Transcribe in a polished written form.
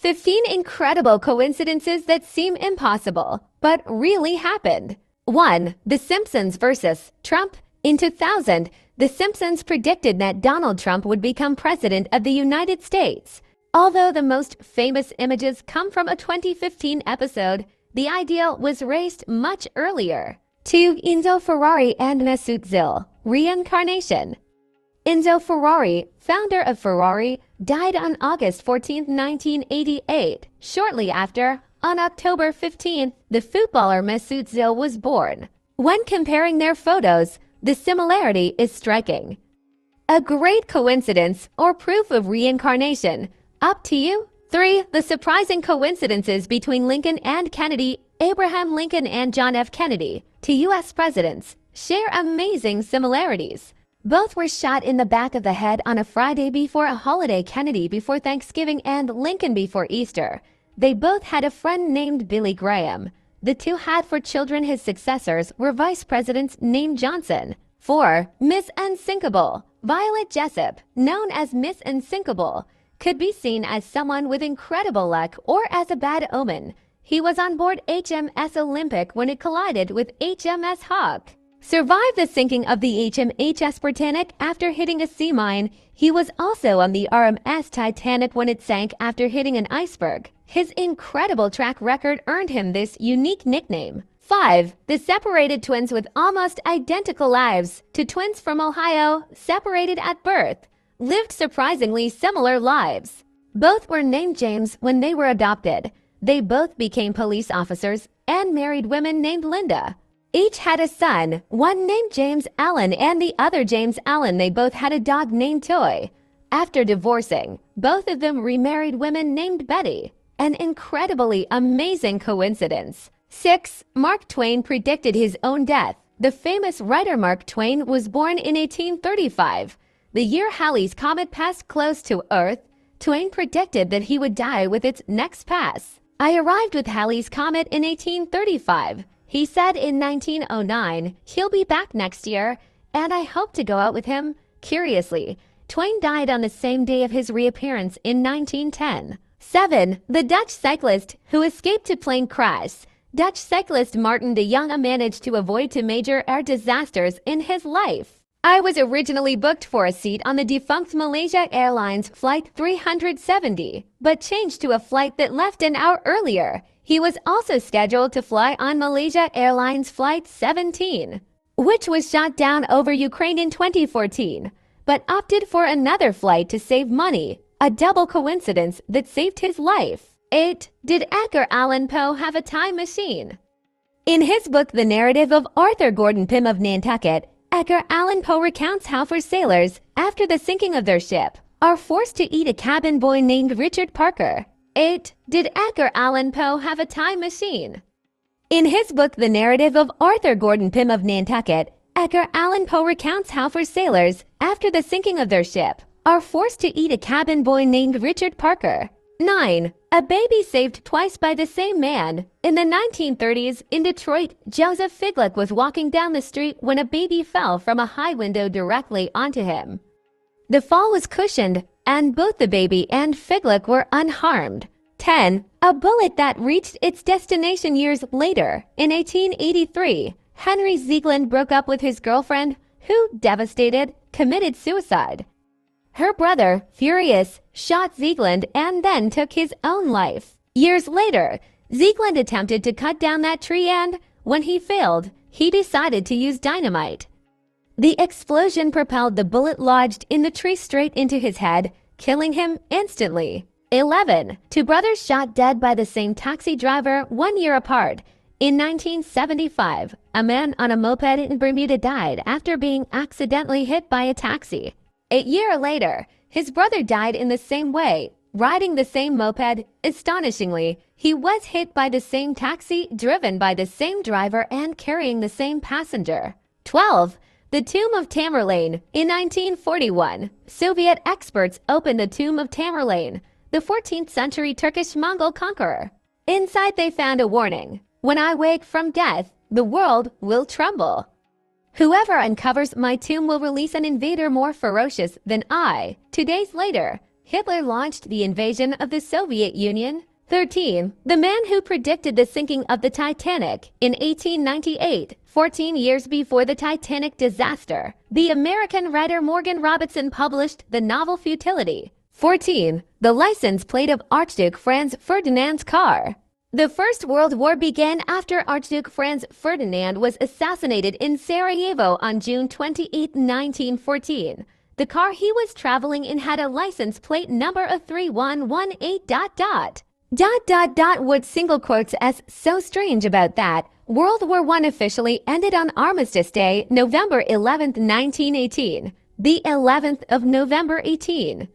15 incredible coincidences that seem impossible, but really happened. 1. The Simpsons versus Trump. In 2000, The Simpsons predicted that Donald Trump would become president of the United States. Although the most famous images come from a 2015 episode, the ideal was raised much earlier. 2. Enzo Ferrari and Mesut Özil. Reincarnation. Enzo Ferrari, founder of Ferrari, died on August 14, 1988. Shortly after, on October 15, the footballer Mesut Özil was born. When comparing their photos, the similarity is striking. A great coincidence or proof of reincarnation. Up to you. 3. The surprising coincidences between Lincoln and Kennedy. Abraham Lincoln and John F. Kennedy, two U.S. presidents, share amazing similarities. Both were shot in the back of the head on a Friday before a holiday, Kennedy before Thanksgiving and Lincoln before Easter. They both had a friend named Billy Graham. The two had for children. His successors were vice presidents named Johnson. 4. Miss Unsinkable. Violet Jessup, known as Miss Unsinkable, could be seen as someone with incredible luck or as a bad omen. He was on board HMS Olympic when it collided with HMS Hawk. Survived the sinking of the HMHS Britannic after hitting a sea mine. He was also on the RMS Titanic when it sank after hitting an iceberg. His incredible track record earned him this unique nickname. 5. The separated twins with almost identical lives. Two twins from Ohio, separated at birth, lived surprisingly similar lives. Both were named James when they were adopted. They both became police officers and married women named Linda. Each had a son, one named James Allen and the other James Allen. They both had a dog named Toy. After divorcing, both of them remarried women named Betty. An incredibly amazing coincidence. 6. Mark Twain predicted his own death. The famous writer Mark Twain was born in 1835. The year Halley's Comet passed close to Earth, Twain predicted that he would die with its next pass. I arrived with Halley's Comet in 1835. He said in 1909, he'll be back next year, and I hope to go out with him. Curiously, Twain died on the same day of his reappearance in 1910. 7. The Dutch cyclist who escaped a plane crash. Dutch cyclist Martin de Jonge managed to avoid two major air disasters in his life. I was originally booked for a seat on the defunct Malaysia Airlines Flight 370, but changed to a flight that left an hour earlier. He was also scheduled to fly on Malaysia Airlines Flight 17, which was shot down over Ukraine in 2014, but opted for another flight to save money, a double coincidence that saved his life. 8. Did Edgar Allan Poe have a time machine? In his book The Narrative of Arthur Gordon Pym of Nantucket, Edgar Allan Poe recounts how four sailors, after the sinking of their ship, are forced to eat a cabin boy named Richard Parker. 8. Did Edgar Allan Poe have a time machine? In his book The Narrative of Arthur Gordon Pym of Nantucket, Edgar Allan Poe recounts how four sailors, after the sinking of their ship, are forced to eat a cabin boy named Richard Parker. 9. A baby saved twice by the same man. In the 1930s, in Detroit, Joseph Figlich was walking down the street when a baby fell from a high window directly onto him. The fall was cushioned, and both the baby and Figlich were unharmed. 10. A bullet that reached its destination years later. In 1883, Henry Ziegland broke up with his girlfriend, who, devastated, committed suicide. Her brother, furious, shot Ziegland and then took his own life. Years later, Ziegland attempted to cut down that tree and, when he failed, he decided to use dynamite. The explosion propelled the bullet lodged in the tree straight into his head, killing him instantly. 11. Two brothers shot dead by the same taxi driver 1 year apart. In 1975, a man on a moped in Bermuda died after being accidentally hit by a taxi. A year later, his brother died in the same way, riding the same moped. Astonishingly, he was hit by the same taxi, driven by the same driver, and carrying the same passenger. 12. The Tomb of Tamerlane. In 1941, Soviet experts opened the Tomb of Tamerlane, the 14th century Turkish Mongol conqueror. Inside they found a warning: when I wake from death, the world will tremble. Whoever uncovers my tomb will release an invader more ferocious than I. 2 days later, Hitler launched the invasion of the Soviet Union. 13. The man who predicted the sinking of the Titanic in 1898, 14 years before the Titanic disaster. The American writer Morgan Robertson published the novel Futility. 14. The license plate of Archduke Franz Ferdinand's car. The First World War began after Archduke Franz Ferdinand was assassinated in Sarajevo on June 28, 1914. The car he was traveling in had a license plate number of 3118... What single quotes as so strange about that? World War I officially ended on Armistice Day, November 11, 1918. The 11th of November 18.